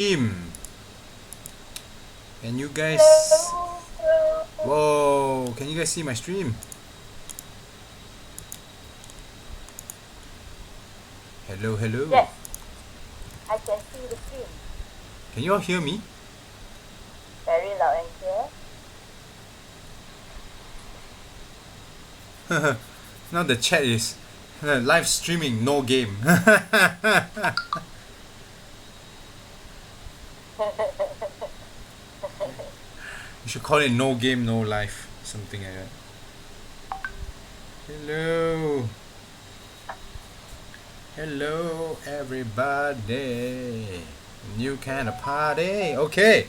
stream. Can you guys... Whoa, can you guys see my stream? Hello, hello. Yes, I can see the stream. Can you all hear me? Very loud and clear. Now the chat is live streaming, no game. You should call it no game, no life. Something like that. Hello. Hello, everybody. New kind of party. Okay.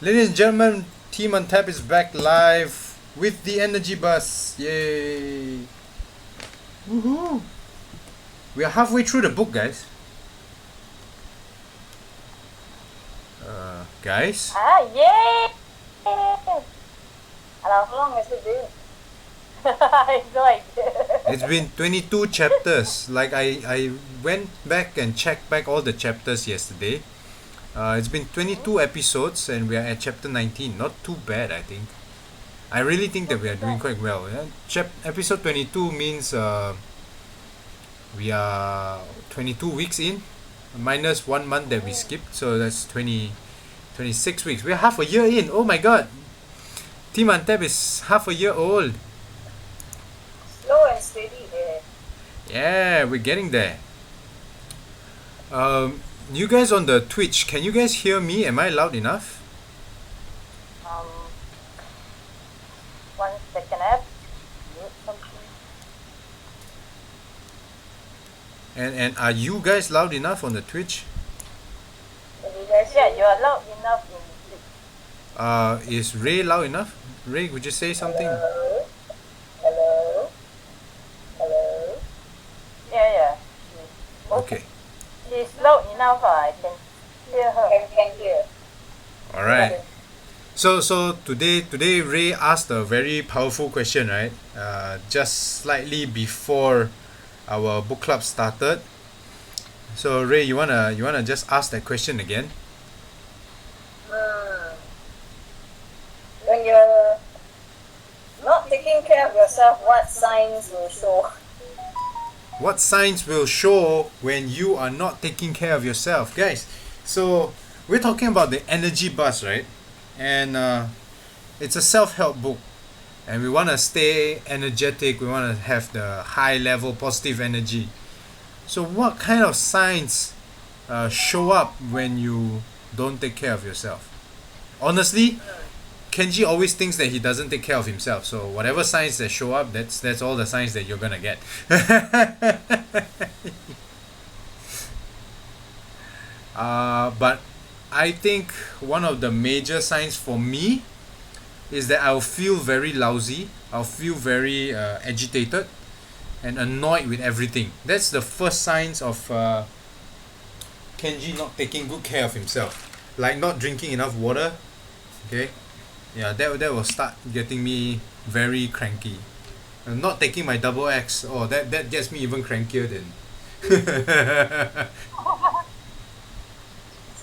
Ladies and gentlemen, Team Untapped is back live with the energy bus. Yay. Woohoo. We are halfway through the book, guys. Guys? Yay! How long has it been? I have no idea. It's been 22 chapters. Like I went back and checked back all the chapters yesterday. It's been 22 episodes and we are at chapter 19. Not too bad, I think. I really think that we are doing quite well. Episode 22 means we are 22 weeks in, minus 1 month that we skipped. So that's 26 weeks. We're half a year in. Oh my god. Team Untapped is half a year old. Slow and steady there. Yeah, we're getting there. You guys on the Twitch, can you guys hear me? Am I loud enough? 1 second, I have something. And are you guys loud enough on the Twitch? Yeah, you are loud enough in Twitch. Is Ray loud enough? Ray, would you say something? Hello? Hello? Hello? Yeah. Okay. She's loud enough, I can hear her. Can hear. All right. So today Ray asked a very powerful question, right? Just slightly before our book club started. So Ray, you wanna just ask that question again? When you're not taking care of yourself, what signs will show? What signs will show when you are not taking care of yourself, guys? So we're talking about the energy bus, right? And it's a self-help book, and we want to stay energetic. We want to have the high level positive energy. So what kind of signs show up when you don't take care of yourself? Honestly, Kenji always thinks that he doesn't take care of himself. So whatever signs that show up, that's all the signs that you're gonna get. But I think one of the major signs for me is that I'll feel very lousy. I'll feel very agitated and annoyed with everything. That's the first signs of Kenji not taking good care of himself. Like not drinking enough water. Okay. Yeah, that will start getting me very cranky. Not taking my double X, that gets me even crankier then.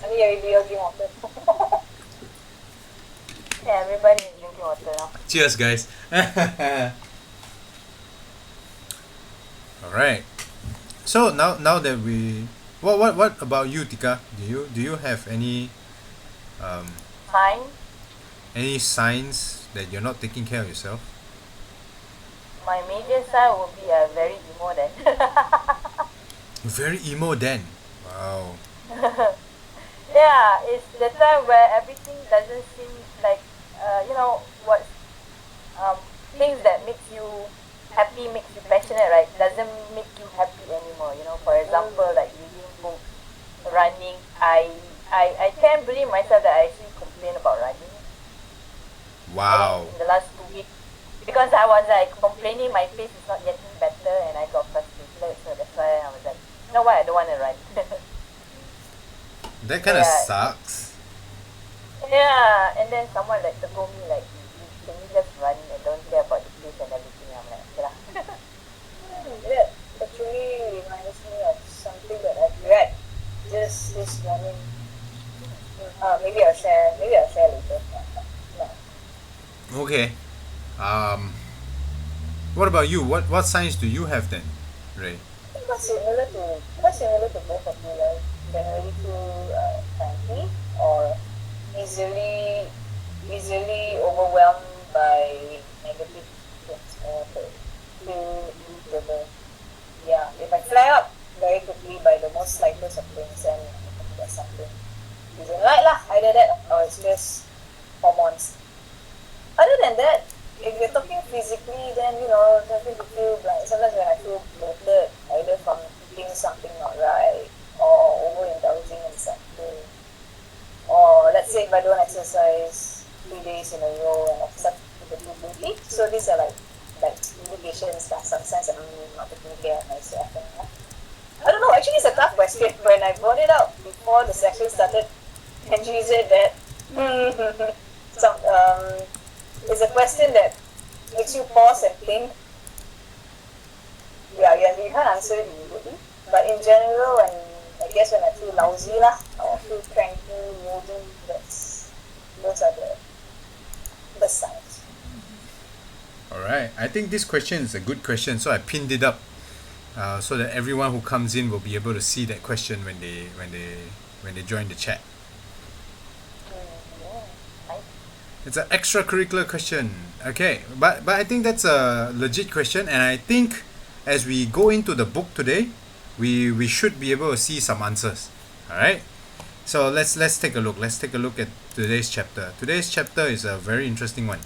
You're drinking water. Yeah, everybody is drinking water now. Cheers, guys. All right. So now that we, what about you, Tika? Do you have any Sign? any signs that you're not taking care of yourself? My major sign will be a very emo then. You're very emo then. Wow. Yeah, it's the time where everything doesn't seem like, what, things that makes you happy, makes you passionate, right, doesn't make you happy anymore. For example, like reading books, running. I can't believe myself that I actually complain about running. Wow. In the last 2 weeks, because I was like complaining my pace is not getting better and I got frustrated, so that's why I was like, you know what, I don't want to run. That kind of sucks. Yeah, and then someone like told me like, can you just run and don't care about the pace and everything? I'm like, okay lah. That actually reminds me of something that I've read just this morning. Maybe I'll share. Maybe I'll share later. No. Okay. Um, what about you? What signs do you have then, Ray? I think quite similar to both of you, like generally too cranky or easily easily overwhelmed by negative things or feel irritable. Yeah, if I flare up very quickly by the most slightest of things, and there's something isn't right lah. Either that or it's just hormones. Other than that, if you're talking physically, then something to feel like sometimes when I feel bloated, either from eating something not right or overindulging in something, or let's say if I don't exercise 3 days in a row and I start to feel guilty. So these are like indications that sometimes I'm not taking care of myself. I don't know. Actually, it's a tough question. When I brought it out before the session started, Kenji said that some it's a question that makes you pause and think. Yeah, you can't answer it immediately. But in general, I guess when I feel lousy lah, or feel cranky, moody, those are the signs. All right. I think this question is a good question, so I pinned it up so that everyone who comes in will be able to see that question when they join the chat. It's an extracurricular question. Okay, but I think that's a legit question, and I think as we go into the book today, we should be able to see some answers. All right. So let's take a look. Let's take a look at today's chapter. Today's chapter is a very interesting one.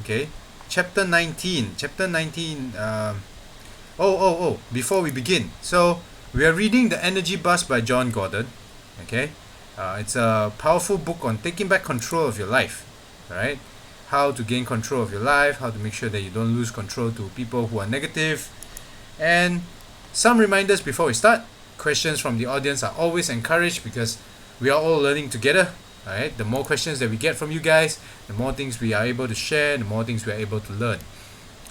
Okay, chapter 19. Chapter 19. Before we begin, so we are reading The Energy Bus by Jon Gordon. Okay, it's a powerful book on taking back control of your life. Right? How to gain control of your life, how to make sure that you don't lose control to people who are negative. And some reminders before we start. Questions from the audience are always encouraged because we are all learning together. Alright? The more questions that we get from you guys, the more things we are able to share, the more things we are able to learn.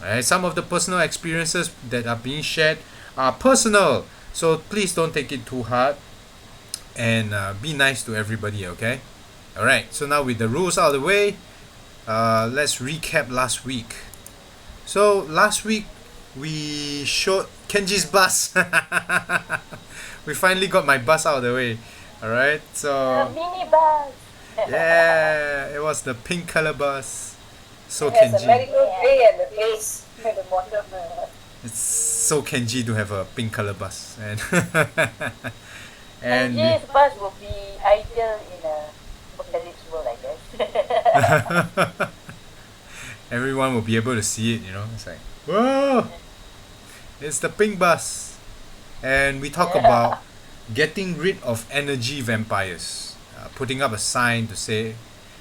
Alright? Some of the personal experiences that are being shared are personal. So please don't take it too hard. And be nice to everybody, okay? Alright, so now with the rules out of the way, let's recap last week. So last week we showed Kenji's bus. We finally got my bus out of the way. Alright, so mini bus. yeah, it was the pink color bus. So It has Kenji. a medical tray at the base at the bottom. It's so Kenji to have a pink color bus. And Kenji's bus will be ideal in a apocalypse world, I guess. everyone will be able to see it, it's like, whoa, it's the pink bus. And we talk about getting rid of energy vampires, putting up a sign to say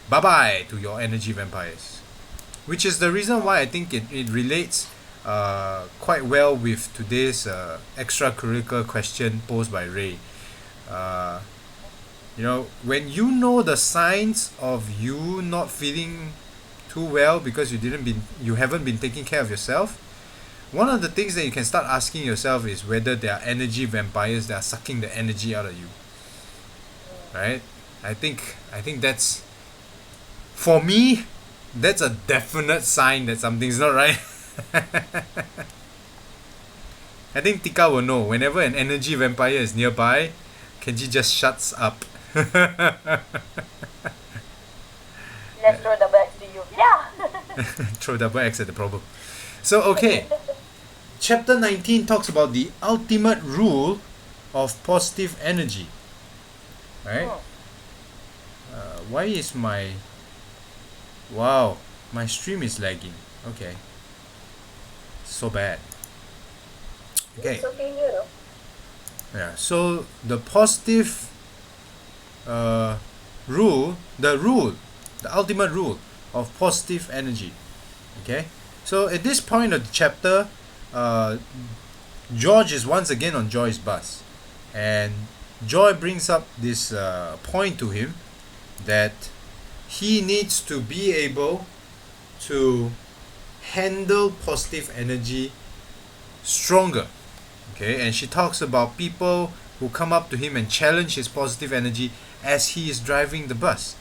bye-bye to your energy vampires, which is the reason why I think it relates quite well with today's extracurricular question posed by Ray. When you know the signs of you not feeling too well because you haven't been taking care of yourself, one of the things that you can start asking yourself is whether there are energy vampires that are sucking the energy out of you. Right? I think that's, for me, that's a definite sign that something's not right. I think Tika will know. Whenever an energy vampire is nearby, Kenji just shuts up. Let's throw the bags to you. Yeah. Throw double X at the problem. So, okay. Chapter 19 talks about the ultimate rule of positive energy. Right? Why is my... Wow. My stream is lagging. Okay. So bad. Okay. It's okay here, though. Yeah, so the positive the ultimate rule of positive energy. Okay, so at this point of the chapter, George is once again on Joy's bus, and Joy brings up this point to him that he needs to be able to handle positive energy stronger. Okay, and she talks about people will come up to him and challenge his positive energy as he is driving the bus.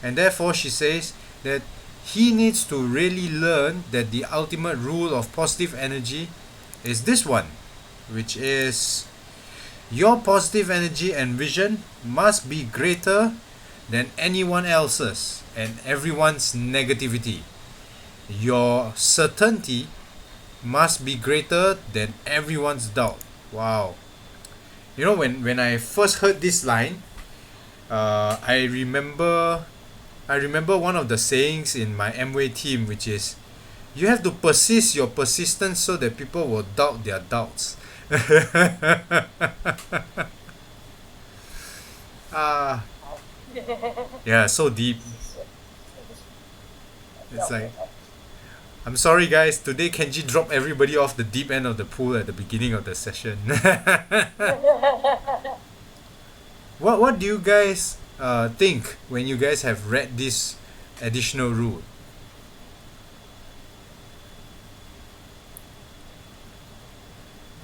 And therefore she says that he needs to really learn that the ultimate rule of positive energy is this one, which is your positive energy and vision must be greater than anyone else's and everyone's negativity. Your certainty must be greater than everyone's doubt. Wow. You know, when I first heard this line, I remember one of the sayings in my Amway team, which is, you have to persist your persistence so that people will doubt their doubts. Yeah, so deep. It's like, I'm sorry guys, today Kenji dropped everybody off the deep end of the pool at the beginning of the session. What do you guys think when you guys have read this additional rule?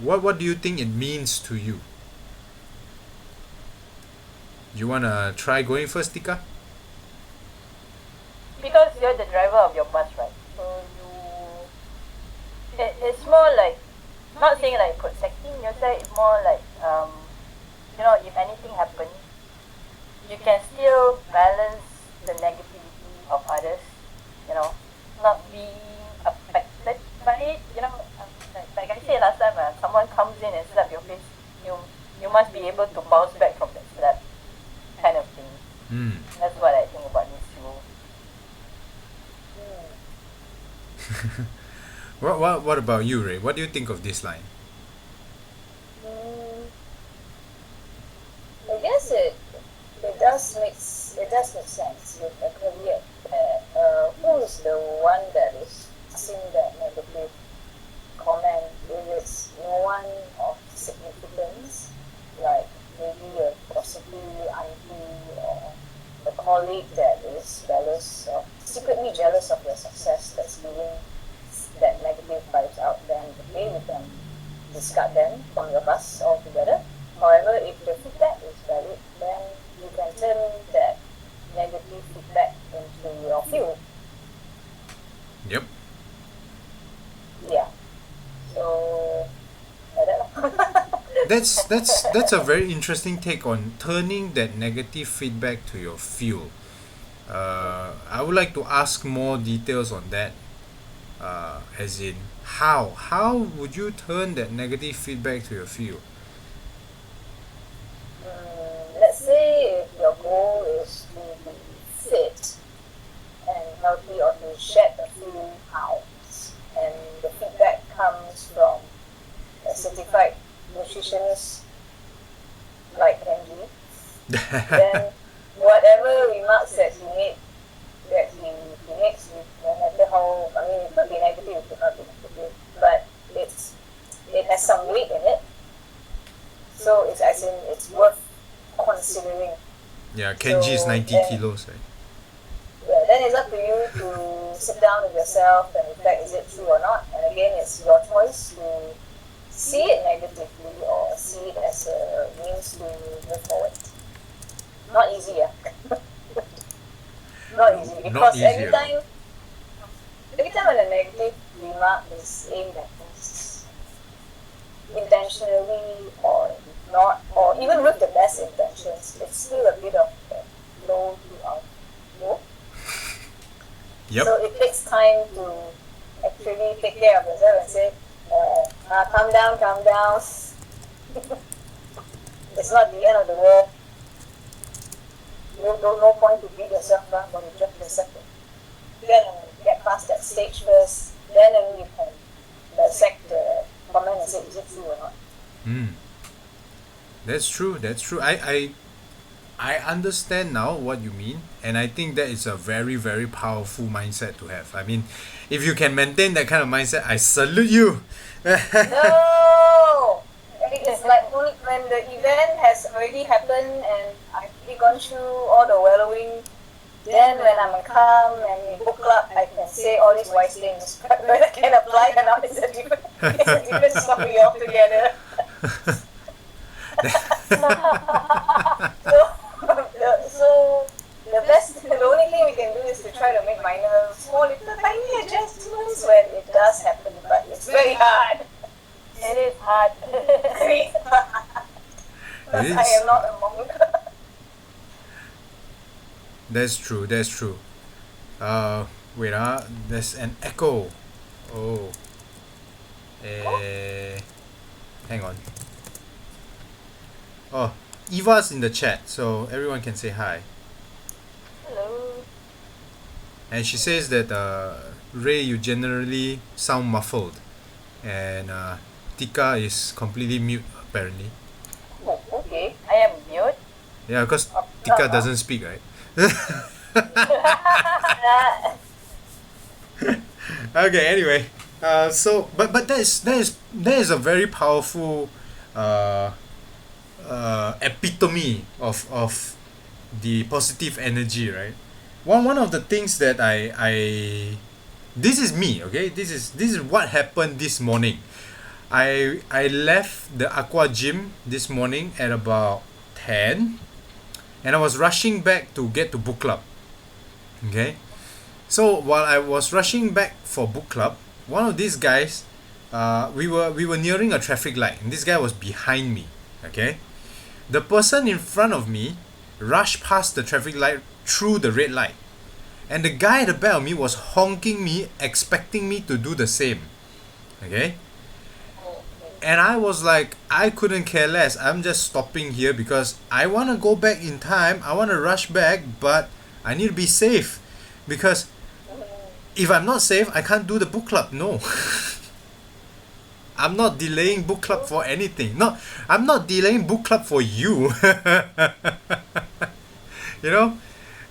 What do you think it means to you? You wanna try going first, Tika? Because you're the driver of your bus, right? So it's more like, not saying like protecting yourself, it's more like, if anything happens, you can still balance the negativity of others, not being affected by it, like I said last time, someone comes in and slap your face, you must be able to bounce back from that slap, kind of thing. That's what I think about this rule. What about you, Ray? What do you think of this line? I guess it does make sense with a career that who is the one that is passing that negative comment if it's no one of significance, like maybe a possibly auntie or a colleague that is secretly jealous of your success, that's giving that negative vibes out, then okay, you can discard them from your bus altogether. However, if the feedback is valid, then you can turn that negative feedback into your fuel. Yep. Yeah. So, like that. That's a very interesting take on turning that negative feedback to your fuel. I would like to ask more details on that. As in, how would you turn that negative feedback to your fuel? Let's say if your goal is to be fit and healthy or to shed a few pounds, and the feedback comes from a certified nutritionist like Kenji, then whatever remarks that he makes, no matter how, it could be negative, it could not be negative, but it has some weight in it. So it's worth considering. Yeah, Kenji is 90 kilos, right? Yeah, then it's up to you to sit down with yourself and reflect, is it true or not? And again, it's your choice to see it negatively or see it as a means to move forward. Not easy, yeah. Not easy, because every time when a negative remark is aimed at us, intentionally or not, or even with the best intentions, it's still a bit of a blow to our ego. Yep. So it takes time to actually take care of yourself and say, calm down. It's not the end of the world. No point to beat yourself up when you just accept it. Then get past that stage first, then you can dissect the comment and say, is it true or not? That's true. I understand now what you mean, and I think that is a very, very powerful mindset to have. I mean, if you can maintain that kind of mindset, I salute you. No! It's like when the event has already happened and I've already gone through all the wallowing, then when I'm calm and in book club, I can say all these wise things. But whether I can apply or not is a different story altogether. So the only thing we can do is to try to make minor, small, little, tiny adjustments when it does happen, but it's very hard. It is hard. Very hard. Because I am not a monk. That's true. That's true. Wait. There's an echo. Oh. Hang on. Oh, Eva's in the chat, so everyone can say hi. Hello. And she says that Ray, you generally sound muffled, and Tika is completely mute apparently. Oh, okay. I am mute. Yeah, because Tika doesn't speak, right? Okay. Anyway, but that is a very powerful epitome of the positive energy, right? One of the things that I this is me, okay? This is what happened this morning. I left the aqua gym this morning at about 10, and I was rushing back to get to book club. Okay, so while I was rushing back for book club, one of these guys, we were nearing a traffic light, and this guy was behind me. Okay, the person in front of me rushed past the traffic light through the red light, and the guy at the back of me was honking me, expecting me to do the same. Okay, and I was like, I couldn't care less. I'm just stopping here because I want to go back in time. I want to rush back, but I need to be safe, because if I'm not safe, I can't do the book club. No. I'm not delaying book club for anything. No, I'm not delaying book club for you. You know?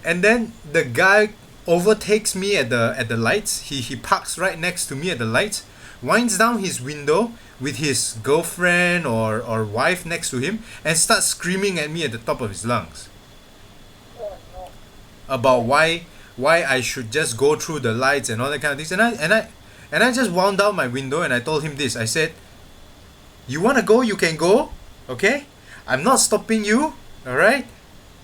And then the guy overtakes me at the lights. He parks right next to me at the lights, winds down his window with his girlfriend or wife next to him, and starts screaming at me at the top of his lungs about why I should just go through the lights and all that kind of things. And I just wound down my window and I told him this. I said, you want to go, you can go, okay? I'm not stopping you, all right?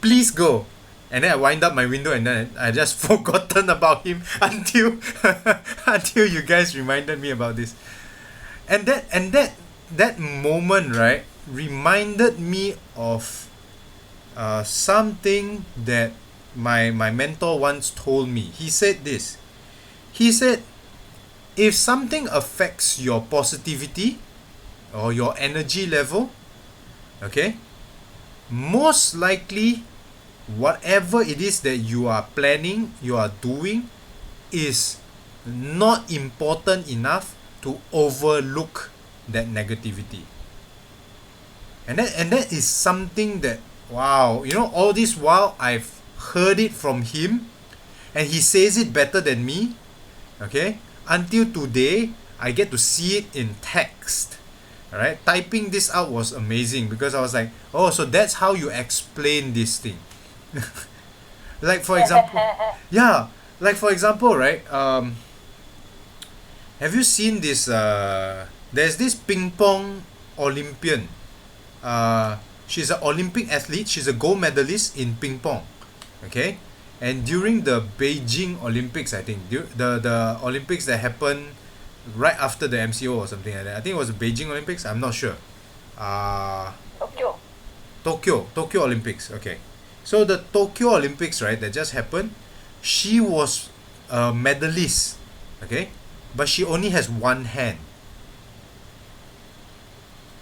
Please go. And then I wind up my window, and then I just forgotten about him until you guys reminded me about this. And that moment, right, reminded me of something that my mentor once told me. He said this. He said, if something affects your positivity or your energy level, okay, most likely whatever it is that you are planning, you are doing, is not important enough to overlook that negativity. And that is something that, wow, all this while I've heard it from him, and he says it better than me, okay? Until today, I get to see it in text. All right, typing this out was amazing, because I was like, oh, so that's how you explain this thing. Like for example, right? Have you seen this? There's this ping pong Olympian. She's an Olympic athlete. She's a gold medalist in ping pong. Okay, and during the Beijing Olympics, I think the Olympics that happened right after the MCO or something like that. I think it was the Beijing Olympics. I'm not sure. Tokyo Olympics. Okay, so the Tokyo Olympics, right, that just happened. She was a medalist. Okay, but she only has one hand.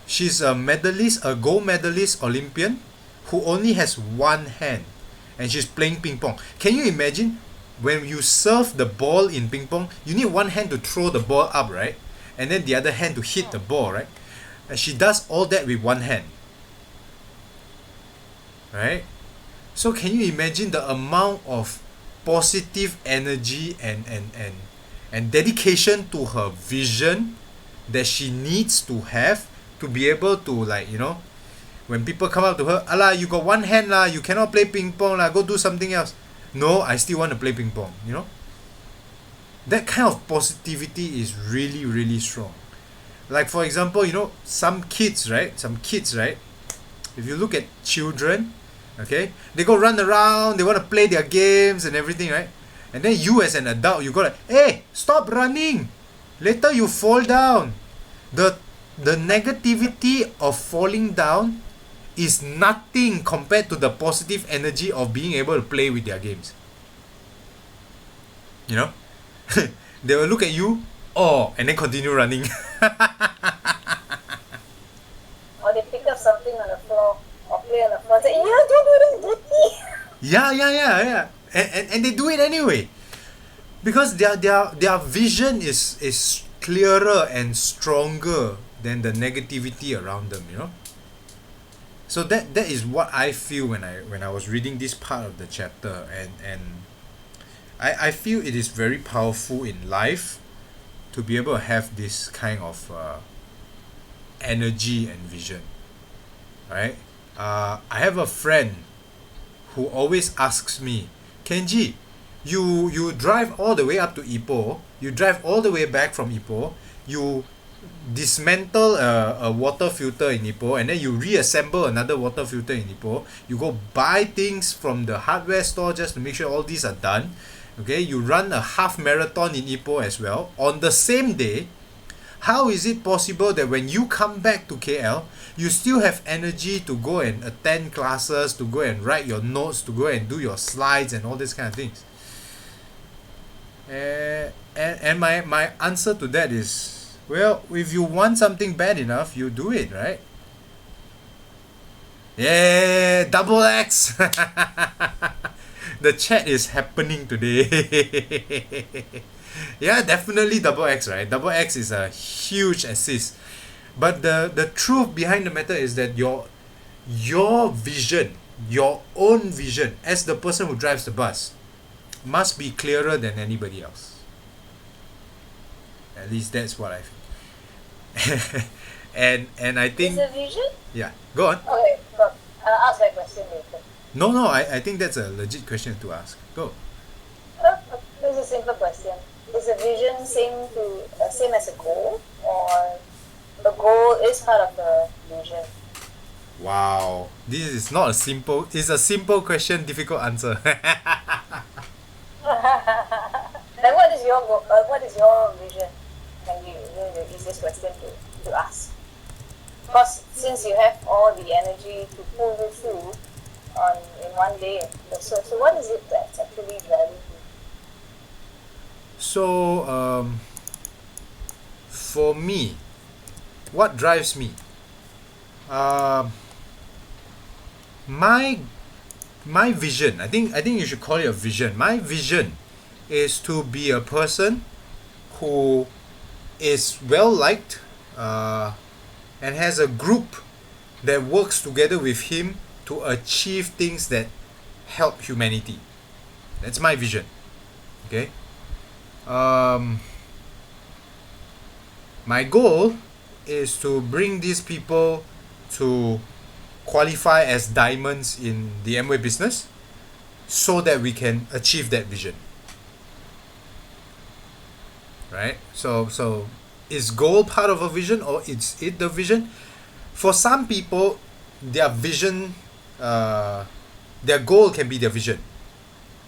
She's a medalist, a gold medalist Olympian who only has one hand, and she's playing ping pong. Can you imagine, when you serve the ball in ping pong, you need one hand to throw the ball up, right? And then the other hand to hit the ball, right? And she does all that with one hand. Right? So can you imagine the amount of positive energy and dedication to her vision that she needs to have to be able to, like, when people come up to her, Allah, you got one hand lah, you cannot play ping pong lah, go do something else. No, I still want to play ping pong. That kind of positivity is really, really strong. Like for example, some kids, right? If you look at children, okay, they go run around, they want to play their games and everything, right? And then you as an adult, you go like, hey, stop running. Later you fall down. The negativity of falling down is nothing compared to the positive energy of being able to play with their games. You know? They will look at you, oh, and then continue running. Or they pick up something on the floor or play on the floor and say, yeah, don't do this, dirty. Yeah. And they do it anyway. Because their vision is clearer and stronger than the negativity around them, you know? So that is what I feel when I was reading this part of the chapter, and I feel it is very powerful in life to be able to have this kind of energy and vision, right? I have a friend who always asks me, Kenji, you drive all the way up to Ipoh, you drive all the way back from Ipoh, you dismantle a water filter in Ipoh, and then you reassemble another water filter in Ipoh, you go buy things from the hardware store just to make sure all these are done, okay, you run a half marathon in Ipoh as well on the same day. How is it possible that when you come back to KL, you still have energy to go and attend classes, to go and write your notes, to go and do your slides and all these kind of things? And my answer to that is, well, if you want something bad enough, you do it, right? Yeah, double X. The chat is happening today. Yeah, definitely double X, right? Double X is a huge assist. But the truth behind the matter is that your vision, your own vision as the person who drives the bus must be clearer than anybody else. At least that's what I feel. and I think... Is a vision? Yeah, go on. Okay, but I'll ask that question later. No, I think that's a legit question to ask. Go. This is a simple question. Is a vision same as a goal, or the goal is part of the vision? Wow, this is not a simple. It's a simple question, difficult answer. Then what is your goal? What is your vision? And the easiest question to ask. Because since you have all the energy to pull you through in one day, so what is it that's actually driving you? So, for me, what drives me? My vision. I think you should call it a vision. My vision is to be a person who is well liked, and has a group that works together with him to achieve things that help humanity. That's my vision. Okay. My goal is to bring these people to qualify as diamonds in the Amway business so that we can achieve that vision. Right? So is goal part of a vision, or is it the vision? For some people, their vision, their goal can be their vision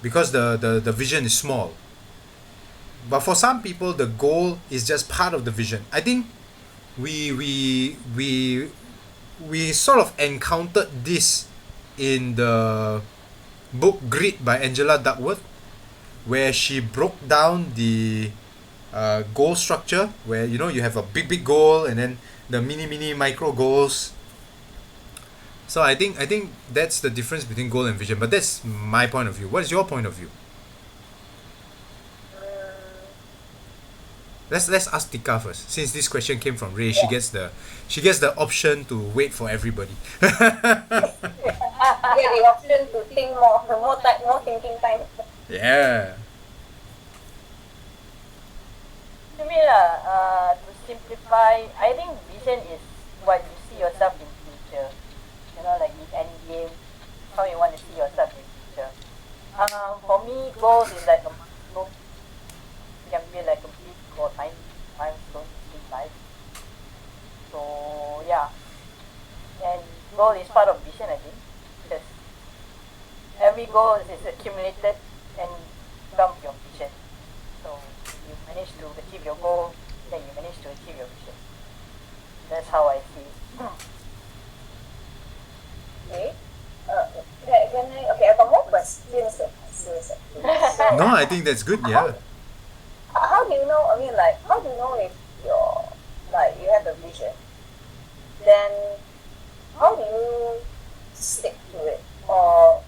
because the vision is small. But for some people, the goal is just part of the vision. I think we sort of encountered this in the book Grit by Angela Duckworth, where she broke down the goal structure, where you have a big goal and then the mini micro goals. So I think that's the difference between goal and vision. But that's my point of view. What is your point of view? Let's ask Tika first. Since this question came from Ray, Yeah. she gets the option to wait for everybody. Get the option to think more thinking time. Yeah. To me, to simplify, I think vision is what you see yourself in future. Like in any game, how you want to see yourself in future. For me, goals is like a milestone. It can be like a big or tiny milestone in life. So yeah, and goal is part of vision, I think. Because every goal is accumulated and becomes your vision. So you manage to achieve your goal, then you manage to achieve your vision. That's how I see it. Okay. Okay, I got more questions than answers actually. So, No, I think that's good. Yeah. how do you know? I mean, like, how do you know if you're like you have a vision? Then, how do you stick to it or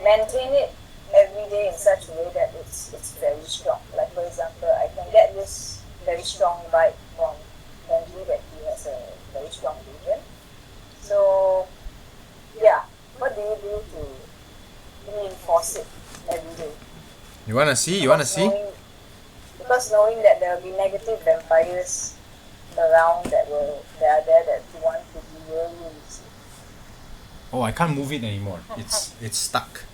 maintain it every day in such a way that it's very strong? Like, for example, I can get this very strong vibe from Kenji that he has a very strong vision. So, yeah, what do you do to reinforce it every day? You wanna see? You wanna see? Because knowing that there will be negative vampires around that are there that you want to be really easy. Oh, I can't move it anymore. It's stuck.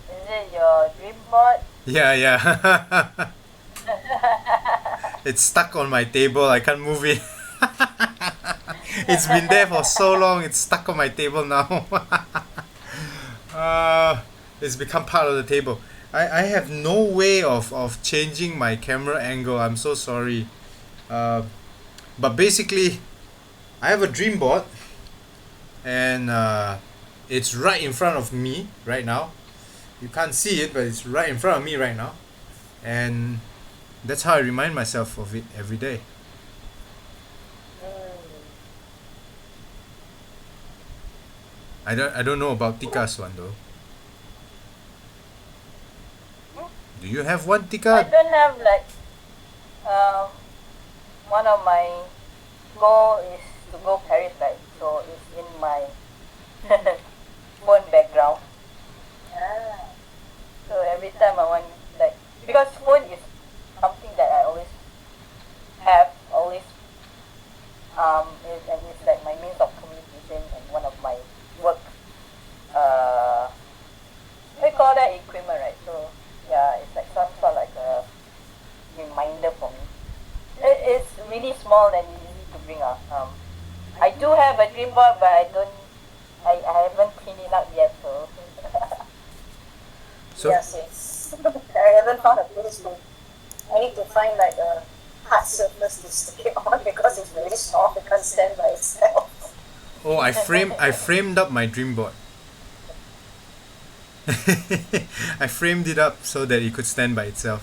Is it your dream board? Yeah, yeah. It's stuck on my table. I can't move it. It's been there for so long. It's stuck on my table now. It's become part of the table. I have no way of changing my camera angle. I'm so sorry. But basically, I have a dream board, and it's right in front of me right now. You can't see it, but it's right in front of me right now, and that's how I remind myself of it every day. I don't know about Tika's one though. Do you have one, I Tika? don't have like one of my goal is to go Paris, right? So it's in my phone background. Ah, So every time I want, like, because phone is something that I always have, always and it's like my means of communication and one of my work we call that equipment, right? So yeah, it's like some sort of like a reminder for me. It's really small and easy to bring up. I do have a dream board, but I haven't cleaned it up yet, so So yes, yes. I haven't found a place to. I need to find like a hard surface to stick it on because it's really soft. It can't stand by itself. oh, I framed up my dream board. I framed it up so that it could stand by itself.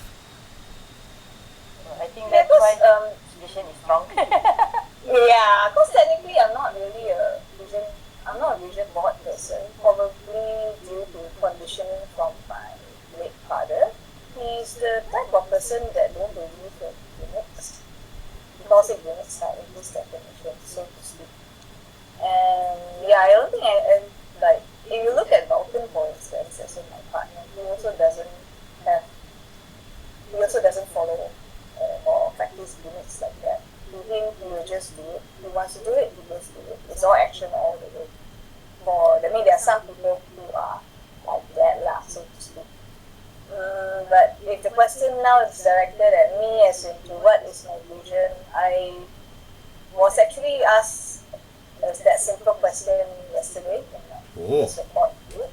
I think Yeah, that's why because vision is strong. yeah, because technically I'm not really a vision. I'm not a vision board person. Probably due to conditioning from my late father. He's the type of person that don't believe in units. Because it units are in this definition, so to speak. And yeah, I don't think like if you look at Vulcan for instance, as in my partner, have he also doesn't follow or practice units like that. To him, he will just do it. He wants to do it, he just do it. It's all action all the way. I mean, there are some people who are like that lah, so to speak. But if the question now is directed at me as into what is my vision, I was actually asked that simple question yesterday in Oh. this report group.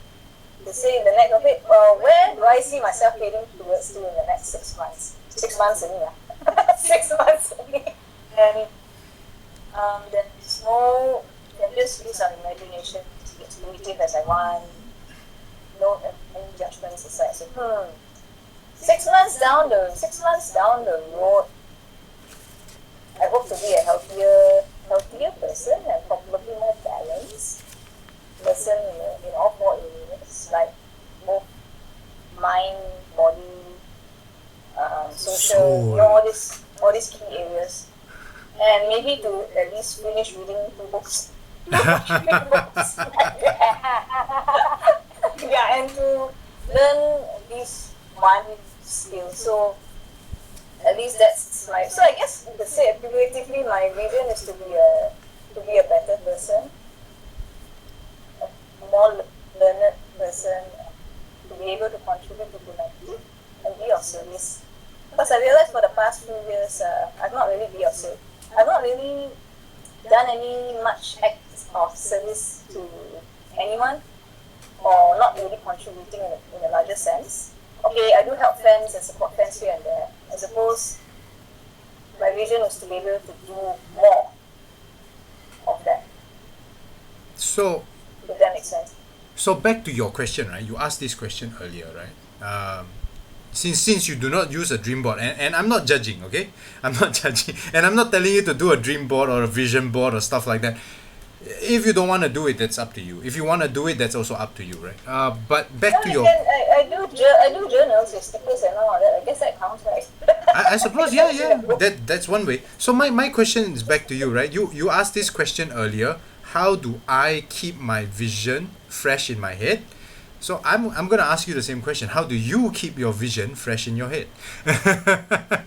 To say in the next of it, where do I see myself heading towards to in the next 6 months? 6 months only, 6 months only. And there's no, can just use our imagination, as creative as I want, no any judgments aside. So, 6 months down the road, I hope to be a healthier person and probably more balanced person in all 4 areas, like both mind, body, social, Soul. all these key areas. And maybe to at least finish reading 2 books. Not 3 books. Yeah, and to learn at least one skill. So at least that's my. So I guess to say figuratively, my vision is to be a better person, a more learned person, to be able to contribute to humanity and be of service. Because I realized for the past few years, I've not really done any much acts of service to anyone, or not really contributing in a larger sense. Okay, I do help fans and support fans here and there. I suppose my vision was to be able to do more of that. So, If that makes sense. so back to your question, right? You asked this question earlier, right? Since you do not use a dream board, and I'm not judging, okay? I'm not judging, and I'm not telling you to do a dream board or a vision board or stuff like that. If you don't want to do it, that's up to you. If you want to do it, that's also up to you, right? But back to your, I do journals with stickers and all that. I guess that counts, right? I suppose, yeah. That's one way. So my question is back to you, right? You asked this question earlier. How do I keep my vision fresh in my head? So I'm gonna ask you the same question. How do you keep your vision fresh in your head? I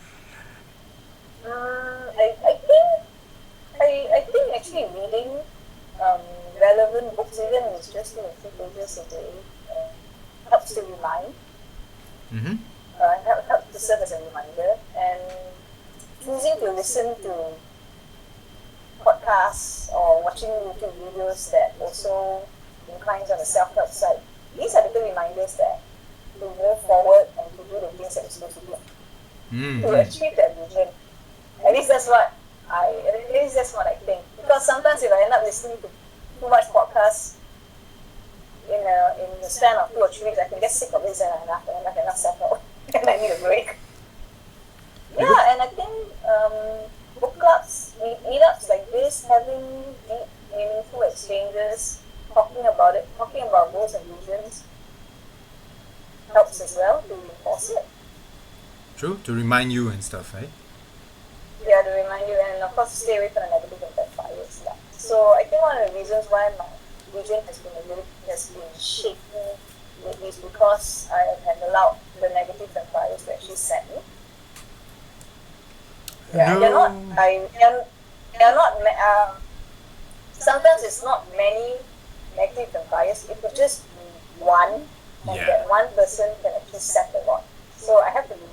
think actually reading relevant books, even if it's just a few pages a day, helps to remind. Mm-hmm. Helps to serve as a reminder, and choosing to listen to podcasts or watching YouTube videos that also inclines on the self-help side. These are little reminders that to move forward and to do the things that you're supposed to do to achieve that vision. At least that's what I think. Because sometimes if I end up listening to too much podcasts in the span of 2 or 3 weeks, I can get sick of it and enough self-help and I need a break. Yeah, and I think book clubs, meetups like this, having deep, meaningful exchanges, talking about goals and visions helps as well to reinforce it. True, to remind you and stuff, right? Yeah, to remind you, and of course to stay away from the negative and backfires. Yeah. So I think one of the reasons why my vision has been shaky lately is because I have allowed the negative backfires to actually set me. Yeah, No. they're not. Sometimes it's not many negative backfires. It could just be one, and Yeah. that one person can actually set a lot. So I have to be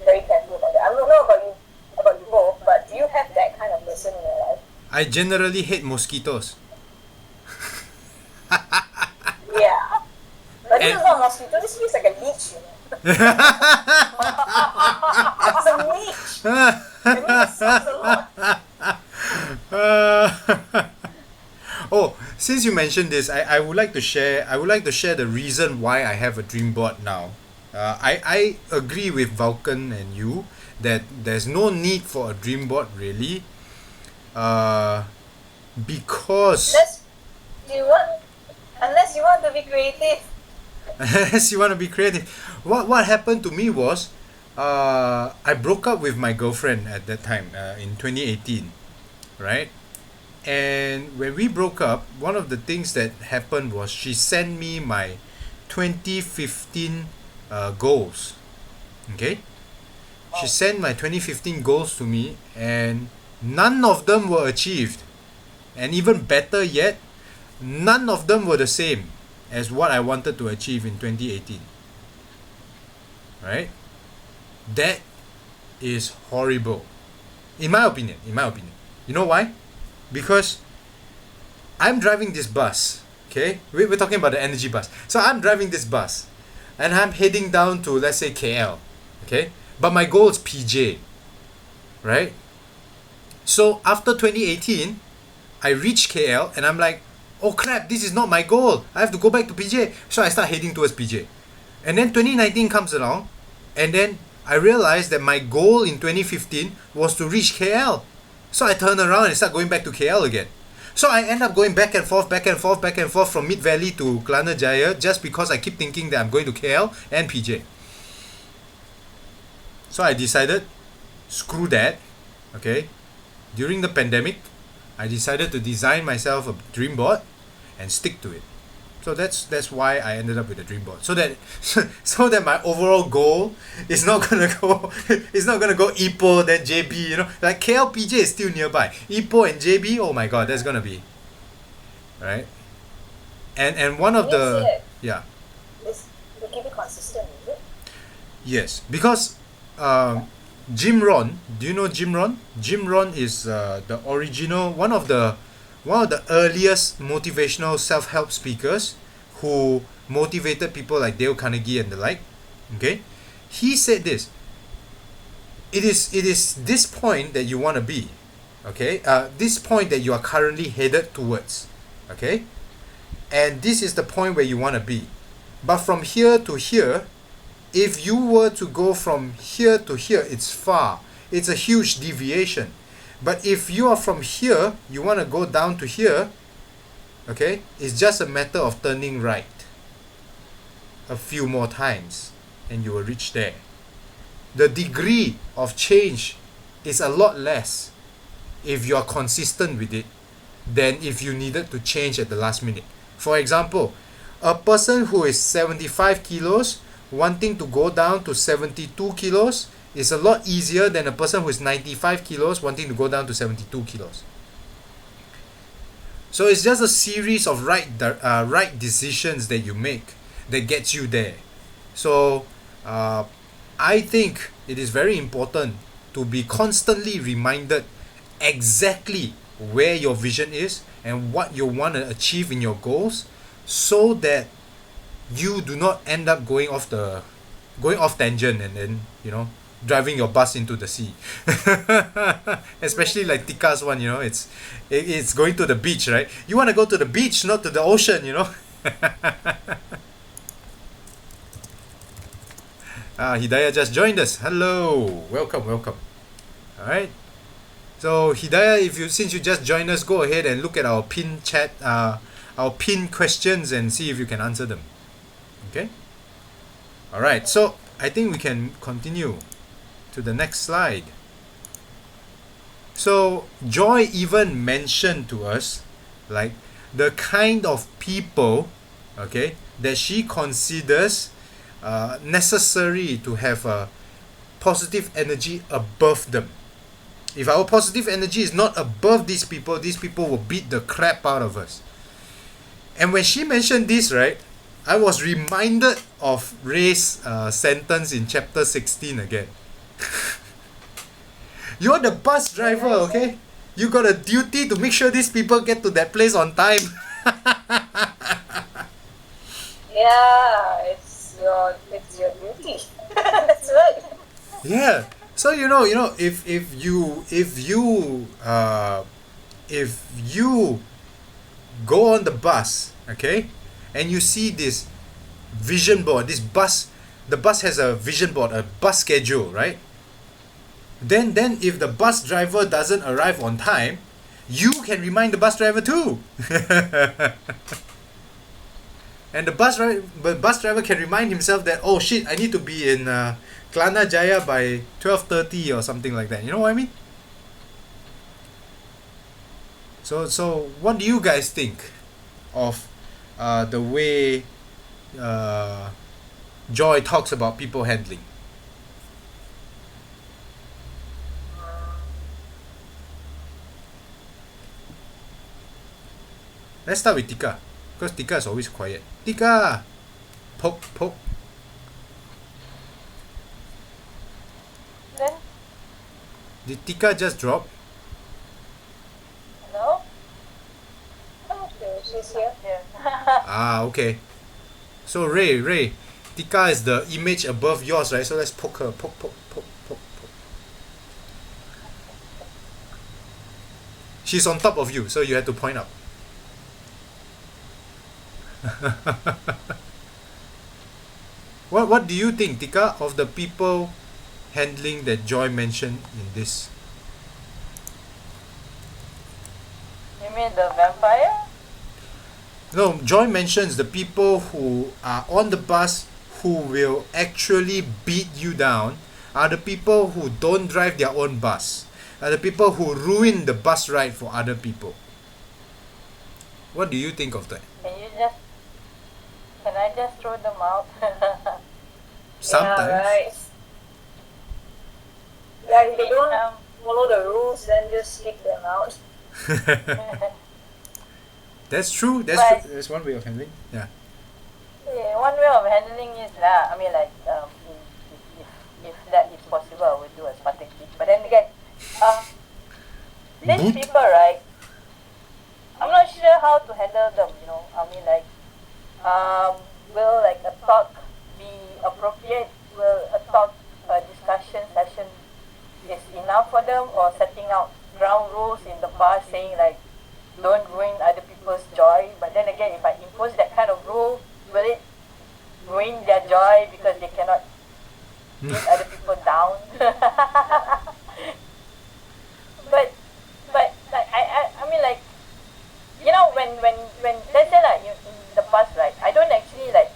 very careful about that. I don't know about you both, but do you have that kind of person in your life? I generally hate mosquitoes. Yeah. But this And- is not a mosquito, this feels like a leech, you know. It's a leech. I mean, it sucks a lot. Oh, since you mentioned this, I would like to share the reason why I have a dream board now. I agree with Vulcan and you that there's no need for a dream board really. Because Unless you want to be creative. unless you want to be creative. What happened to me was I broke up with my girlfriend at that time in 2018, right? And when we broke up, one of the things that happened was she sent me my 2015 goals. Okay? She sent my 2015 goals to me, and none of them were achieved. And even better yet, none of them were the same as what I wanted to achieve in 2018. Right? That is horrible. In my opinion. You know why? Because I'm driving this bus. Okay? We're talking about the energy bus. So I'm driving this bus, and I'm heading down to, let's say, KL. Okay? But my goal is PJ. Right? So after 2018, I reached KL and I'm like, oh crap, this is not my goal. I have to go back to PJ. So I start heading towards PJ. And then 2019 comes along, and then I realized that my goal in 2015 was to reach KL. So I turn around and start going back to KL again. So I end up going back and forth from Mid Valley to Kelana Jaya just because I keep thinking that I'm going to KL and PJ. So I decided, screw that, okay? During the pandemic, I decided to design myself a dream board and stick to it. So that's why I ended up with a dream board. So that my overall goal is not gonna go Ipoh then JB, you know. Like KL PJ is still nearby. Ipoh and JB, oh my god, that's gonna be right. And one of the yeah. Is to keep it consistent, is it? Yes, because Jim Rohn. Do you know Jim Rohn? Jim Rohn is the original one of the earliest motivational self-help speakers who motivated people like Dale Carnegie and the like. Okay, he said this. It is this point that you want to be. Okay, this point that you are currently headed towards. Okay, and this is the point where you want to be. But from here to here, if you were to go from here to here, it's far. It's a huge deviation. But if you are from here, you want to go down to here, okay, it's just a matter of turning right a few more times and you will reach there. The degree of change is a lot less if you are consistent with it than if you needed to change at the last minute. For example, a person who is 75 kilos wanting to go down to 72 kilos is a lot easier than a person who is 95 kilos wanting to go down to 72 kilos. So it's just a series of right decisions that you make that gets you there. So I think it is very important to be constantly reminded exactly where your vision is and what you want to achieve in your goals, so that you do not end up going off tangent and then, you know, driving your bus into the sea. Especially like Tika's one, you know, it's going to the beach, right? You want to go to the beach, not to the ocean, you know. Hidayah just joined us. Hello, welcome. All right. So Hidayah, since you just joined us, go ahead and look at our pin chat, our pin questions, and see if you can answer them. Okay. All right. So I think we can continue to the next slide. So Joy even mentioned to us like the kind of people, okay, that she considers necessary to have a positive energy above them. If our positive energy is not above these people will beat the crap out of us. And when she mentioned this, right, I was reminded of Ray's sentence in chapter 16 again. You're the bus driver, okay? You got a duty to make sure these people get to that place on time. Yeah, it's your duty. That's right. Yeah. So you know, if you go on the bus, okay, and you see this vision board, the bus has a vision board, a bus schedule, right? Then if the bus driver doesn't arrive on time, you can remind the bus driver too. And the bus driver can remind himself that, oh shit, I need to be in Kelana Jaya by 12:30 or something like that. You know what I mean? So what do you guys think of the way Joy talks about people handling? Let's start with Tika, because Tika is always quiet. Tika! Poke. Then, Did Tika just drop? no? Okay, she's here. Yeah. Okay. So Ray, Tika is the image above yours, right? So let's poke her. Poke. She's on top of you, so you have to point up. What do you think, Tika, of the people handling that Joy mentioned in this? You mean the vampire? No, Joy mentions the people who are on the bus who will actually beat you down are the people who don't drive their own bus, are the people who ruin the bus ride for other people. What do you think of that? Can I just throw them out? Sometimes. Yeah, right. Like if they don't follow the rules, then just kick them out. That's true. But- That's one way of handling. Yeah. Yeah, one way of handling is if that is possible, I would do a Spartan But then again, these Boot? people, right? I'm not sure how to handle them. I mean, like, will like a talk be appropriate? Will a talk, a discussion session is enough for them, or setting out ground rules in the bar saying like, don't ruin other people's joy? But then again, if I impose that kind of rule, will it ruin their joy because they cannot beat other people down? but like I mean, like, when let's say like in the past, right, I don't actually like,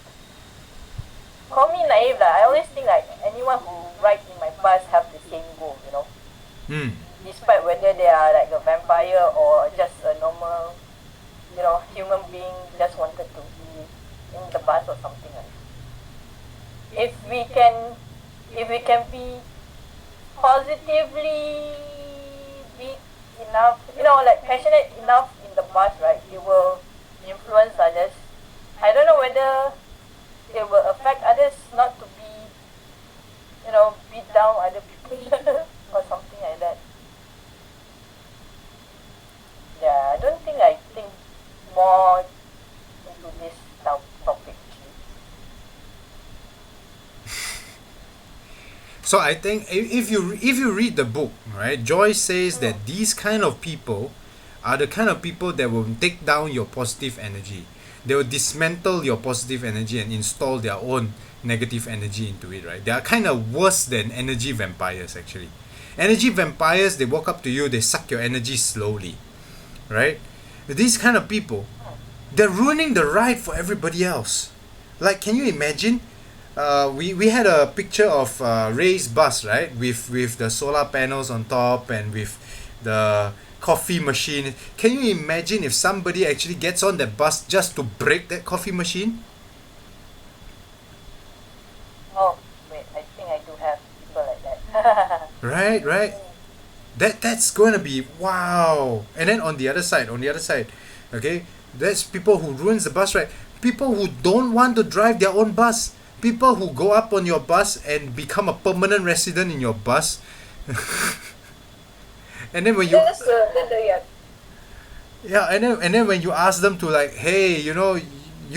call me naive lah, I always think like anyone who ride in my bus have the same goal, despite whether they are like a vampire or just a normal, human being just wanted to be in the bus or something like that. If we can be positively be enough, like passionate enough in the bus, right, it will influence others. I don't know whether it will affect others not to be, beat down other people or something like that. Yeah, I don't think I think more into this topic. So I think if you read the book, right, Joyce says that these kind of people are the kind of people that will take down your positive energy. They will dismantle your positive energy and install their own negative energy into it, right? They are kind of worse than energy vampires, actually. Energy vampires, they walk up to you, they suck your energy slowly, right? These kind of people, they're ruining the ride for everybody else. Like, can you imagine? We had a picture of Ray's bus, right? With the solar panels on top and with the coffee machine. Can you imagine if somebody actually gets on that bus just to break that coffee machine? Oh, wait, I think I do have people like that. Right. That's going to be wow. And then on the other side, okay, there's people who ruins the bus, right? People who don't want to drive their own bus. People who go up on your bus and become a permanent resident in your bus. And then when you and then when you ask them to, like, hey, you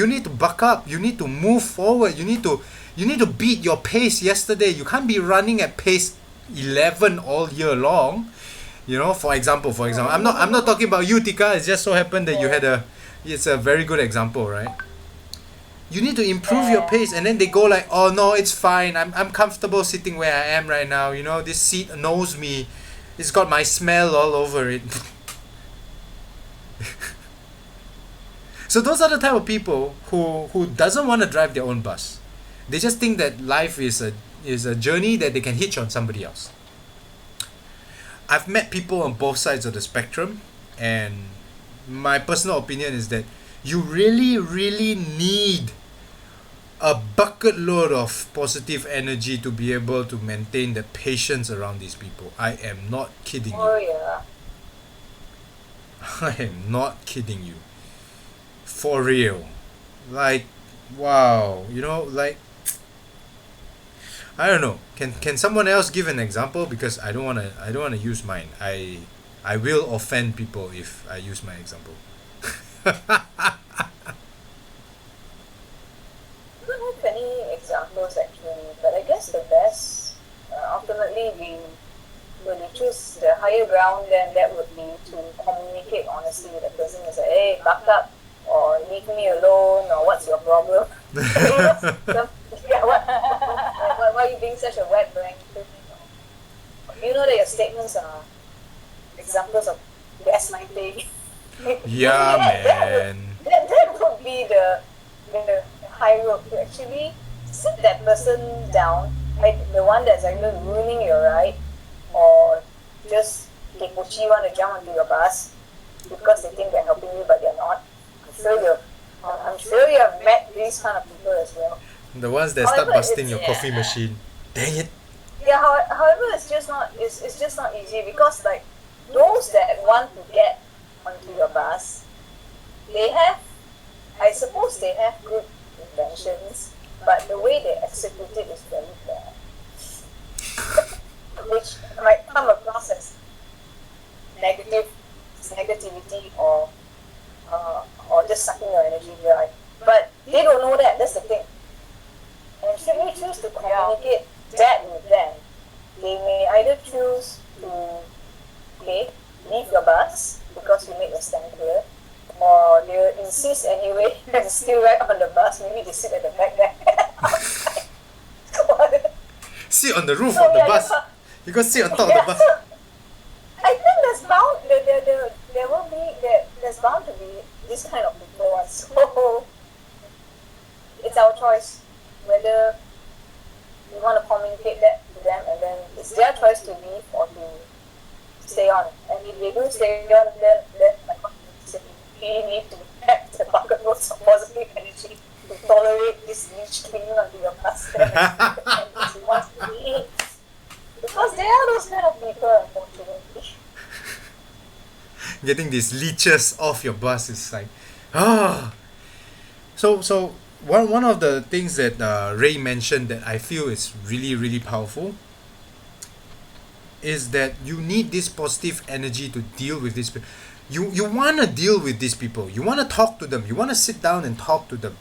need to buck up, you need to move forward, you need to beat your pace yesterday. You can't be running at pace 11 all year long. For example, I'm not talking about you, Tika. It just so happened that you had it's a very good example, right? You need to improve your pace, and then they go like, oh no, it's fine, I'm comfortable sitting where I am right now, this seat knows me, it's got my smell all over it. So those are the type of people who doesn't want to drive their own bus. They just think that life is a journey that they can hitch on somebody else. I've met people on both sides of the spectrum, and my personal opinion is that you really, really need a bucket load of positive energy to be able to maintain the patience around these people. I am not kidding you. Oh yeah. I am not kidding you. For real. Like, wow. Like, I don't know. Can someone else give an example? Because I don't wanna use mine. I will offend people if I use my example. I don't have any examples actually, but I guess the best, ultimately, when you choose the higher ground, then that would be to communicate honestly with the person and say, hey, back up, or leave me alone, or what's your problem? Why are you being such a wet blanket? You know that your statements are examples of gaslighting. Yeah, man. That would be the high road to actually sit that person down, like the one that's actually ruining your ride, or just kepochi want to jump onto your bus because they think they're helping you but they're not. I'm sure you have met these kind of people as well. The ones that start busting your coffee machine. Dang it. Yeah, however, it's just not easy, because like those that want to get onto your bus, I suppose they have good intentions, but the way they execute it is very bad. Which might come energy drive. But they don't know that. That's the thing. And should you choose to communicate that with them, they may either choose to leave your bus because you make your stand clear, or they'll insist anyway and still ride on the bus. Maybe they sit at the back there. Sit on the roof of the bus. You go sit on top of the bus. So I think there's bound to be this kind of people. So it's our choice whether we want to communicate that to them, and then it's their choice to leave or to stay on. And if they do stay on, then my confidence, we need to have the bucket loads of positive energy to tolerate this leech clinging onto your bus. And he wants to leave. Because there are those kind of people, unfortunately. Getting these leeches off your bus is like, So one of the things that Ray mentioned that I feel is really, really powerful is that you need this positive energy to deal with these people. You want to deal with these people. You want to talk to them. You want to sit down and talk to them.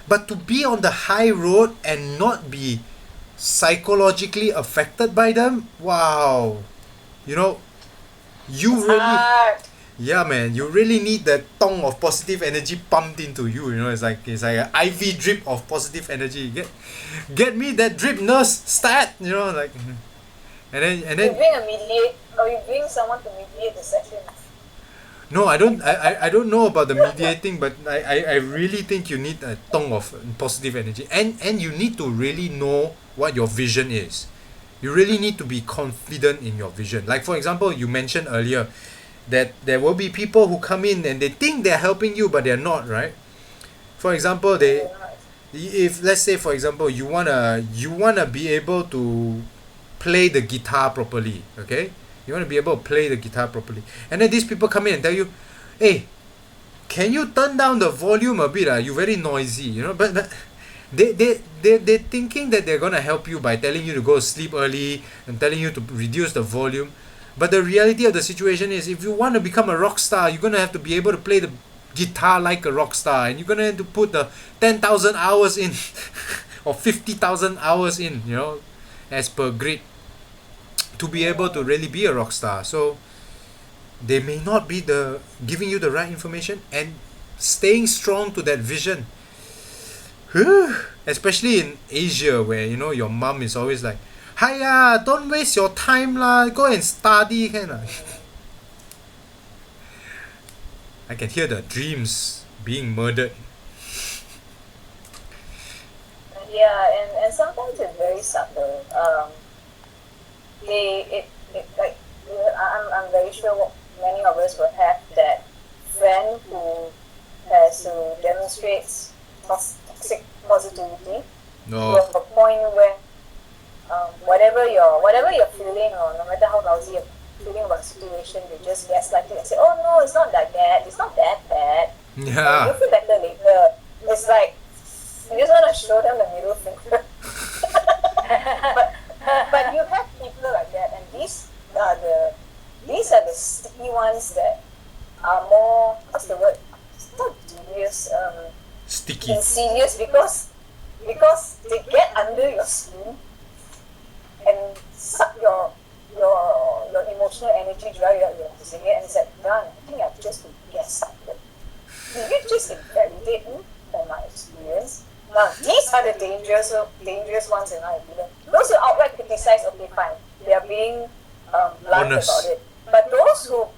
But to be on the high road and not be psychologically affected by them, wow. You know, you really... Yeah, man, you really need that tong of positive energy pumped into you. You know, it's like an IV drip of positive energy. Get me that drip, nurse. Stat. You know, like, and then. You bring a mediate, or you bring someone to mediate the session. No, I don't know about the mediating, but I really think you need a tong of positive energy, and you need to really know what your vision is. You really need to be confident in your vision. Like, for example, you mentioned earlier that there will be people who come in and they think they're helping you, but they're not, right? For example, if let's say, for example, you wanna be able to play the guitar properly, okay? You want to be able to play the guitar properly, and then these people come in and tell you, "Hey, can you turn down the volume a bit? You very noisy," you know. But they're thinking that they're gonna help you by telling you to go sleep early and telling you to reduce the volume. But the reality of the situation is, if you want to become a rock star, you're gonna have to be able to play the guitar like a rock star, and you're gonna have to put the 10,000 hours in, or 50,000 hours in, you know, as per grade, to be able to really be a rock star. So they may not be giving you the right information, and staying strong to that vision. Especially in Asia, where, you know, your mom is always like, "Hiya, don't waste your time lah, go and study." I can hear the dreams being murdered. Yeah, and sometimes it's very subtle. I'm very sure many of us will have that friend who has to demonstrate toxic positivity to a point where whatever you're feeling, or no matter how lousy you're feeling about the situation, you just gaslight it and say, "Oh no, it's not like that. It's not that bad. Yeah. You'll feel better later." It's like you just want to show them the middle finger. but you have people like that, and these are the sticky ones that are more, what's the word? It's not devious. Sticky. Insidious, because they get under your skin and suck your emotional energy dry out your using it, and it's like, "Done, I think I've just been gaslighted." Did you just invalidate me from my experience? Now, these are the dangerous ones in my opinion. Those who outright criticize, okay, fine, they are being blunt about it. But those who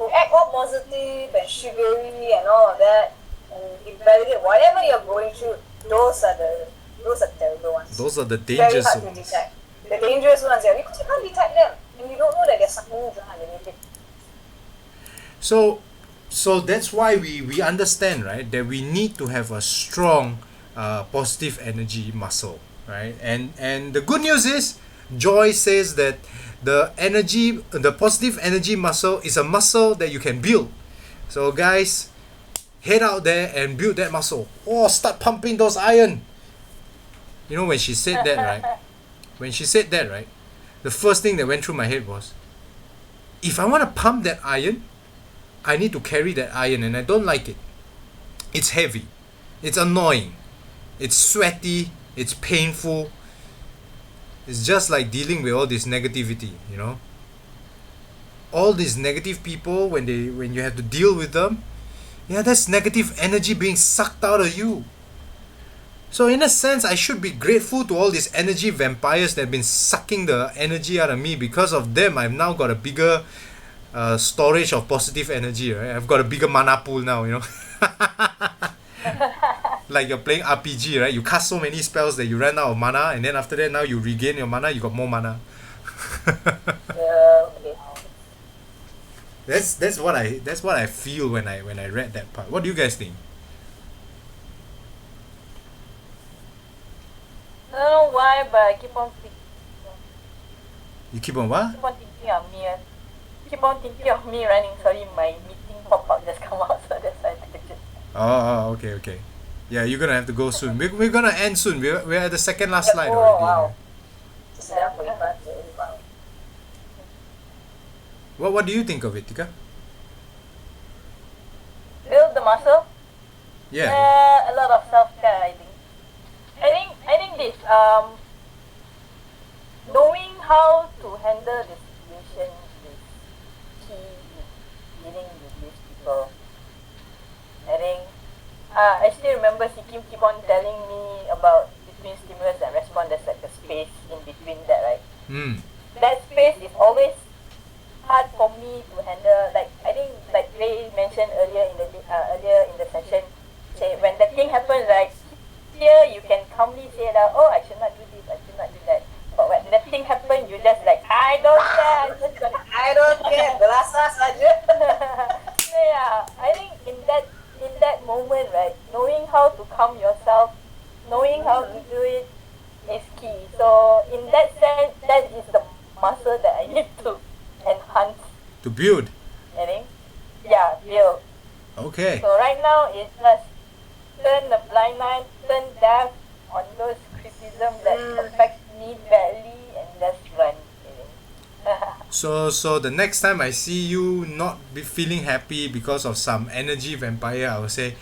act all positive and sugary and all of that, and invalidate whatever you're going through, those are terrible ones. Those are the Very dangerous hard to ones. detect. The dangerous ones, yeah, because you can't detect them, and you don't know that they're sucking you dry underneath it. So that's why we understand, right, that we need to have a strong positive energy muscle, right? And the good news is, Joy says that the positive energy muscle is a muscle that you can build. So guys, head out there and build that muscle. Start pumping those iron. You know, when she said that, right? The first thing that went through my head was, if I want to pump that iron, I need to carry that iron, and I don't like it. It's heavy. It's annoying. It's sweaty. It's painful. It's just like dealing with all this negativity, you know. All these negative people, when you have to deal with them, yeah, that's negative energy being sucked out of you. So in a sense, I should be grateful to all these energy vampires that have been sucking the energy out of me. Because of them, I've now got a bigger storage of positive energy, right? I've got a bigger mana pool now, you know. Like you're playing RPG, right? You cast so many spells that you run out of mana, and then after that, now you regain your mana, you got more mana. Okay. That's what I feel when I read that part. What do you guys think? I don't know why, but I keep on You keep on what? thinking of me. Keep on thinking of me running. Sorry, my meeting pop-up just come out, so that's why I took it. Oh, okay. Yeah, you're gonna have to go soon. We're gonna end soon. We're at the second last slide Oh, already. wow. It's 11:45. Wow. What do you think of it, Tika? Build the muscle. Yeah. A lot of self-care, I think. I think this knowing how to handle the situation is key in dealing with these people. I think I still remember Sikkim keep on telling me about between stimulus and response. There's like a space in between that, right? That space is always hard for me to handle. Like I think, like Ray mentioned earlier in the session, say when the thing happens, right? Here you can calmly say that, oh, I should not do this, I should not do that. But when the thing happens, you just like, I don't care, I don't care. Belasah saja. Yeah, I think in that moment, right, knowing how to calm yourself, knowing how to do it is key. So in that sense, that is the muscle that I need to enhance. To build. I think. Yeah, build. Okay. So right now it's just turn the blind eye, turn deaf on those criticisms that affect me badly, and just run. So the next time I see you not be feeling happy because of some energy vampire, I will say,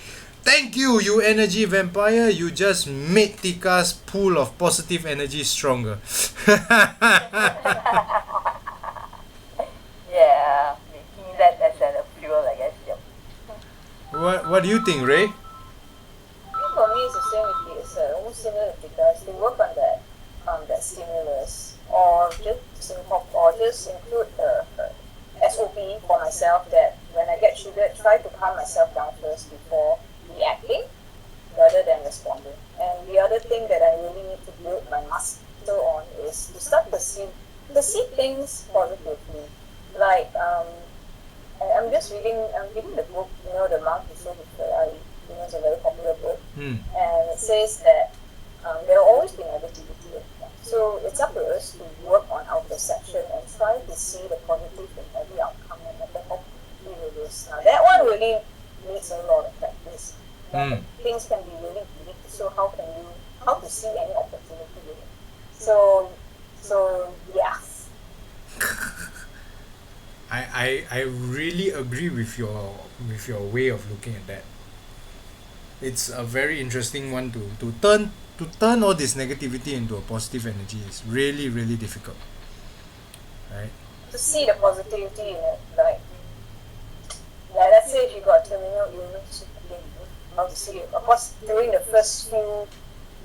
thank you, you energy vampire. You just made Tika's pool of positive energy stronger. Yeah, making that as a fuel, I guess. Yep. What do you think, Ray? For me, it's the same with you. It's almost similar because they work on that stimulus, or just include the SOP for myself that when I get triggered, try to calm myself down first before reacting, rather than responding. And the other thing that I really need to build my muscle on is to start to see things positively. Like I'm reading the book, The Monk Who Sold His Ferrari. It's a very popular book, and it says that there will always be negativity. So it's up to us to work on our perception and try to see the positive in every outcome, no matter how quickly it is. Now that one really needs a lot of practice. Things can be really unique. So how to see any opportunity in it? So yeah. I really agree with your way of looking at that. It's a very interesting one to turn all this negativity into a positive energy is really, really difficult. Right? To see the positivity in it, like let's say if you got terminal illness, how to see it. Of course, during the first few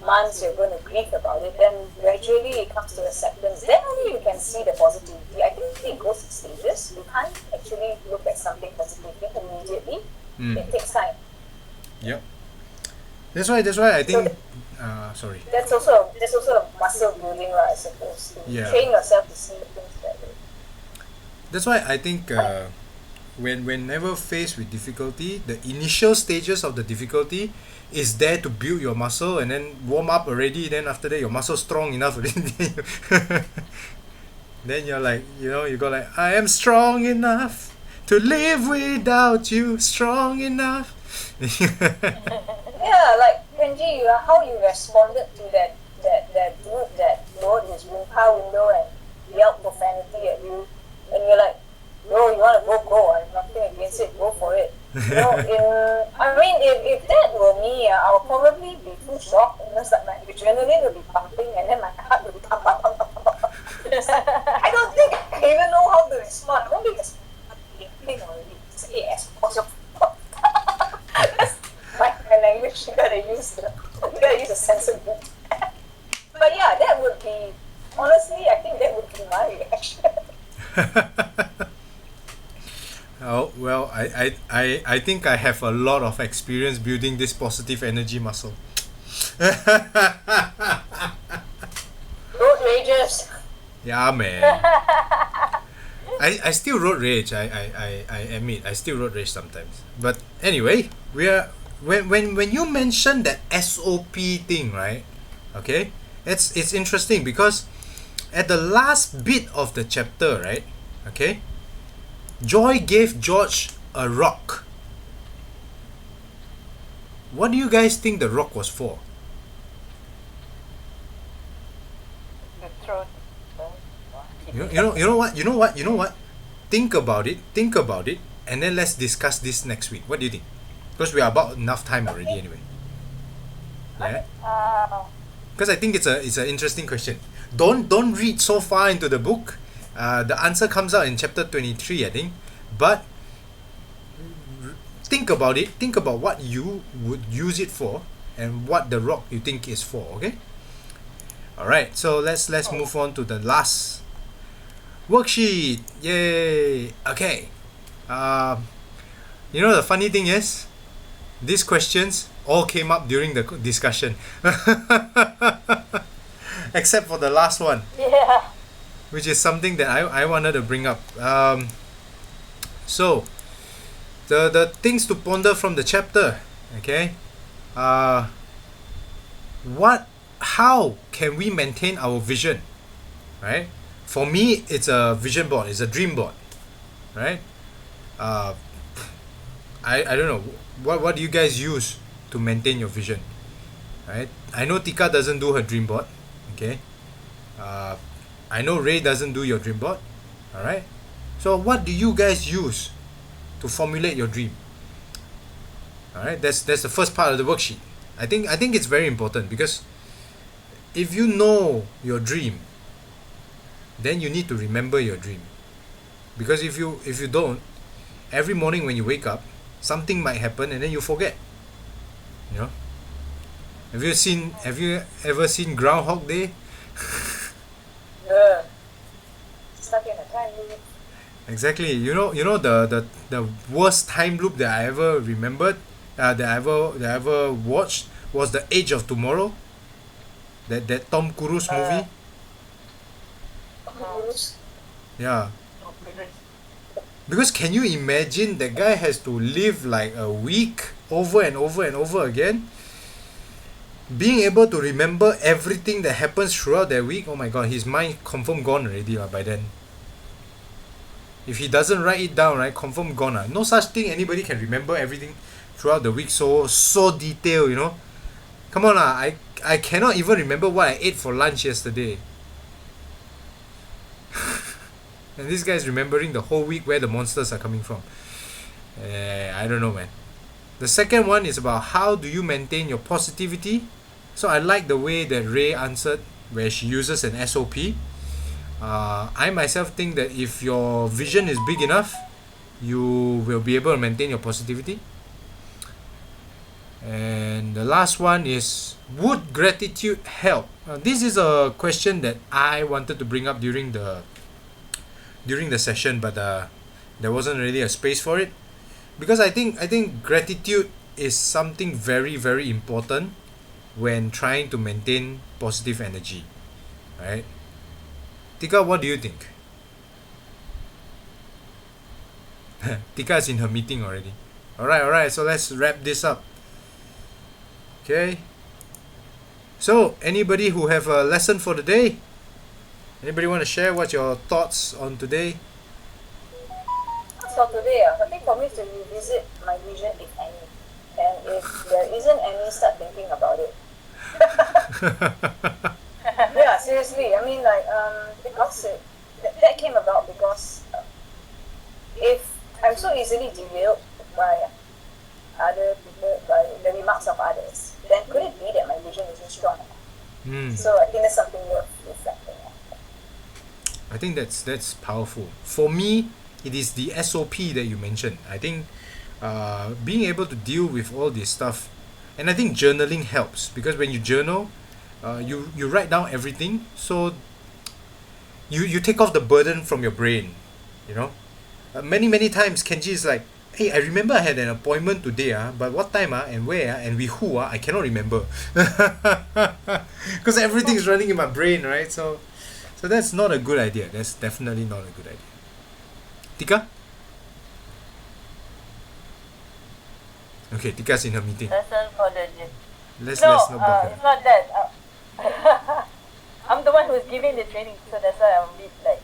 months you're going to grieve about it, then gradually it comes to acceptance. Then only you can see the positivity. I think it goes in stages. You can't actually look at something positively immediately. It takes time. Yep. That's why I think. Sorry. That's also a muscle building, right? I suppose. To train yourself to see the things that way. That's why I think whenever faced with difficulty, the initial stages of the difficulty is there to build your muscle, and then warm up already. Then after that, your muscle strong enough. Then you're like, you go like, I am strong enough to live without you. Strong enough. Yeah, like Kenji, how you responded to that dude that rode his car window and yelled profanity at you, and you're like, "Bro, you want to go? I'm nothing against it. Go for it." If that were me, I'll and then my heart will pump up, pump up, pump up. I don't think I even know how to respond. I only just already say as possible. That's my language. You gotta use a sense of it. But yeah, that would be, honestly, I think that would be my reaction. Oh, well, I think I have a lot of experience building this positive energy muscle. Road rages. Yeah, man. I still road rage. I admit, I still road rage sometimes. But anyway, we are when you mention that SOP thing, right? Okay, it's interesting because at the last bit of the chapter, right? Okay, Joy gave George a rock. What do you guys think the rock was for? The throat. You know what? Think about it, and then let's discuss this next week. What do you think? Because we are about enough time already anyway. Yeah. Because I think it's an interesting question. Don't read so far into the book. The answer comes out in chapter 23, I think. But think about it. Think about what you would use it for, and what the rock you think is for. Okay. All right. So let's move on to the last worksheet. Yay. Okay. You know the funny thing is, these questions all came up during the discussion, except for the last one. Yeah. Which is something that I wanted to bring up. So the things to ponder from the chapter. Okay. How can we maintain our vision? Right? For me, it's a vision board. It's a dream board. Right? I don't know. What do you guys use to maintain your vision? Right? I know Tika doesn't do her dream board. Okay. I know Ray doesn't do your dream board. Alright? So what do you guys use to formulate your dream? Alright, that's the first part of the worksheet. I think it's very important, because if you know your dream, then you need to remember your dream. Because if you don't, every morning when you wake up, something might happen and then you forget. You know? Have you ever seen Groundhog Day? Stuck in a time loop. Exactly. You know the worst time loop that I ever remembered, that I ever watched, was The Age of Tomorrow. That Tom Cruise movie. Yeah. Because can you imagine that guy has to live like a week over and over and over again? Being able to remember everything that happens throughout that week, oh my god, his mind confirm gone already by then. If he doesn't write it down, right, confirm gone. No such thing anybody can remember everything throughout the week so detailed, you know. Come on I cannot even remember what I ate for lunch yesterday. And this guy's remembering the whole week where the monsters are coming from. I don't know, man. The second one is about how do you maintain your positivity. So I like the way that Ray answered, where she uses an SOP. I myself think that if your vision is big enough, you will be able to maintain your positivity. And the last one is, would gratitude help? This is a question that I wanted to bring up during the session, but there wasn't really a space for it, because I think gratitude is something very, very important when trying to maintain positive energy, right? Tika, what do you think? Tika is in her meeting already. Alright, so let's wrap this up. Okay. So, anybody who have a lesson for the day? Anybody want to share what's your thoughts on today? So today, I think for me to revisit my vision, if any, and if there isn't any, start thinking about it. Yeah, seriously. I mean, like, because that came about because if I'm so easily derailed by other people, by the remarks of others, then could it be that my vision isn't strong enough? So I think that's something worth reflecting on. I think that's powerful. For me, it is the SOP that you mentioned. I think being able to deal with all this stuff, and I think journaling helps, because when you journal, you write down everything, so you take off the burden from your brain, you know. Many times Kenji is like, hey, I remember I had an appointment today, but what time and where and with who, I cannot remember. Because everything is running in my brain, right? So that's not a good idea. That's definitely not a good idea. Tika? Okay, Tika's in her meeting. Lesson for the Let's no, not bug her. it's not that. I'm the one who's giving the training, so that's why I'm a bit like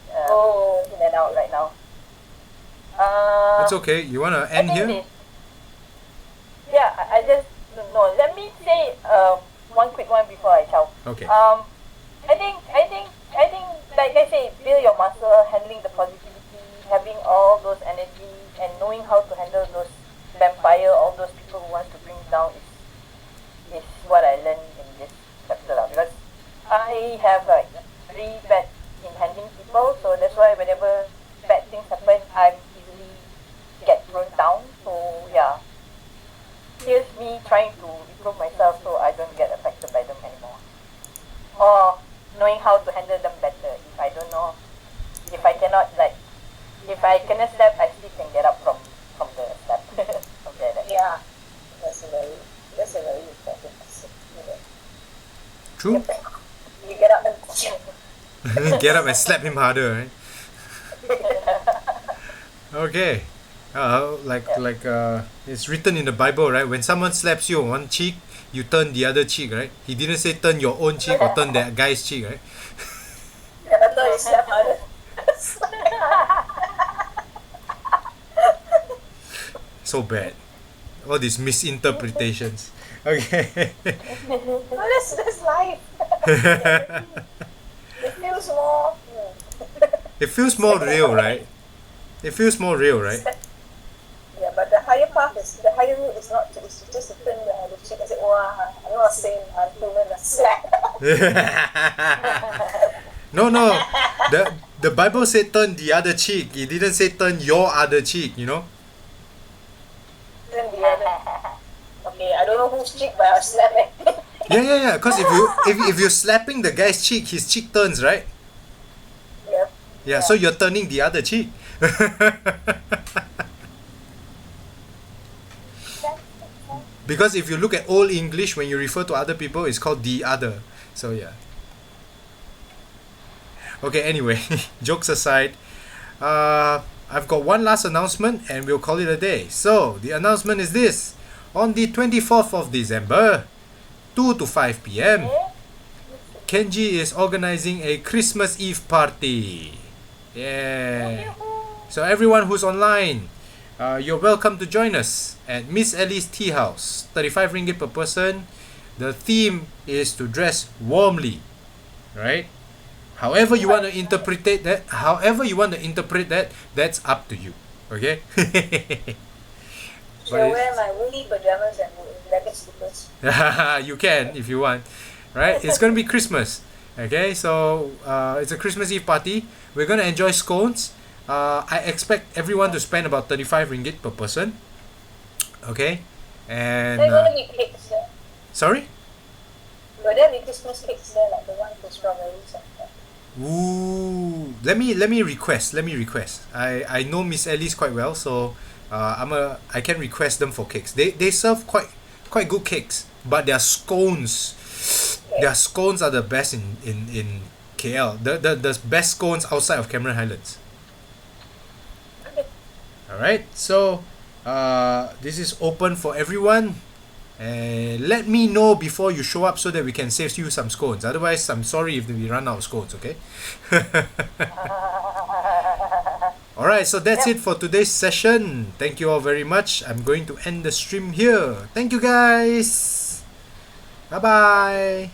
in and out right now. It's okay. You wanna end here? Yeah, I just no. Let me say one quick one before I chow. Okay. I think like I say, build your muscle, handling the positivity, having all those energy, and knowing how to handle those vampire, all those people who want to bring down is what I learned in this chapter lah. Because I have like very bad in handling people, so that's why whenever bad things happen, I easily get thrown down. So yeah, here's me trying to improve myself so I don't get affected by them anymore, or knowing how to handle them better. If I don't know, if I cannot, like, if I cannot slap, I still can get up from the slap. Something like that. Yeah, that's a very important message. True. You get up and Get up and slap him harder, right? Okay. It's written in the Bible, right? When someone slaps you on one cheek, you turn the other cheek, right? He didn't say turn your own cheek or turn that guy's cheek, right? I thought you slap harder. So bad. All these misinterpretations. Okay. Well, that's life. It feels more. It feels more real, right? It feels more real, right? Yeah, but the higher route is not to, it's just to turn the cheek and say, wow, I'm not saying I'm human, that's slack. No. The Bible said turn the other cheek. It didn't say turn your other cheek, you know? Turn the other. Okay, I don't know whose cheek, but I'll slap it. Yeah. Because if you're slapping the guy's cheek, his cheek turns, right? Yep. Yeah. So you're turning the other cheek. Because if you look at Old English, when you refer to other people, it's called the other. So yeah. Okay, anyway, jokes aside, I've got one last announcement and we'll call it a day. So the announcement is this: on the 24th of December, 2 to 5 p.m, Kenji is organizing a Christmas Eve party. Yeah. So everyone who's online, you're welcome to join us at Miss Ellie's Tea House. 35 ringgit per person. The theme is to dress warmly, right? However you want to interpret that, that's up to you. Okay? Should I wear my woolly pajamas and legged slippers? You can if you want. Right? It's gonna be Christmas. Okay, so it's a Christmas Eve party. We're gonna enjoy scones. I expect everyone to spend about 35 ringgit per person. Okay? And There are gonna be cakes there. sorry? Will there be Christmas cakes there, like the one with strawberries and that? Ooh, let me request. I know Miss Ellie's quite well, so I can request them for cakes. They serve quite good cakes, but their scones are the best in KL. The best scones outside of Cameron Highlands. Okay. Alright, so this is open for everyone. Let me know before you show up so that we can save you some scones. Otherwise, I'm sorry if we run out of scones, okay? Alright, so that's it for today's session. Thank you all very much. I'm going to end the stream here. Thank you guys. Bye-bye.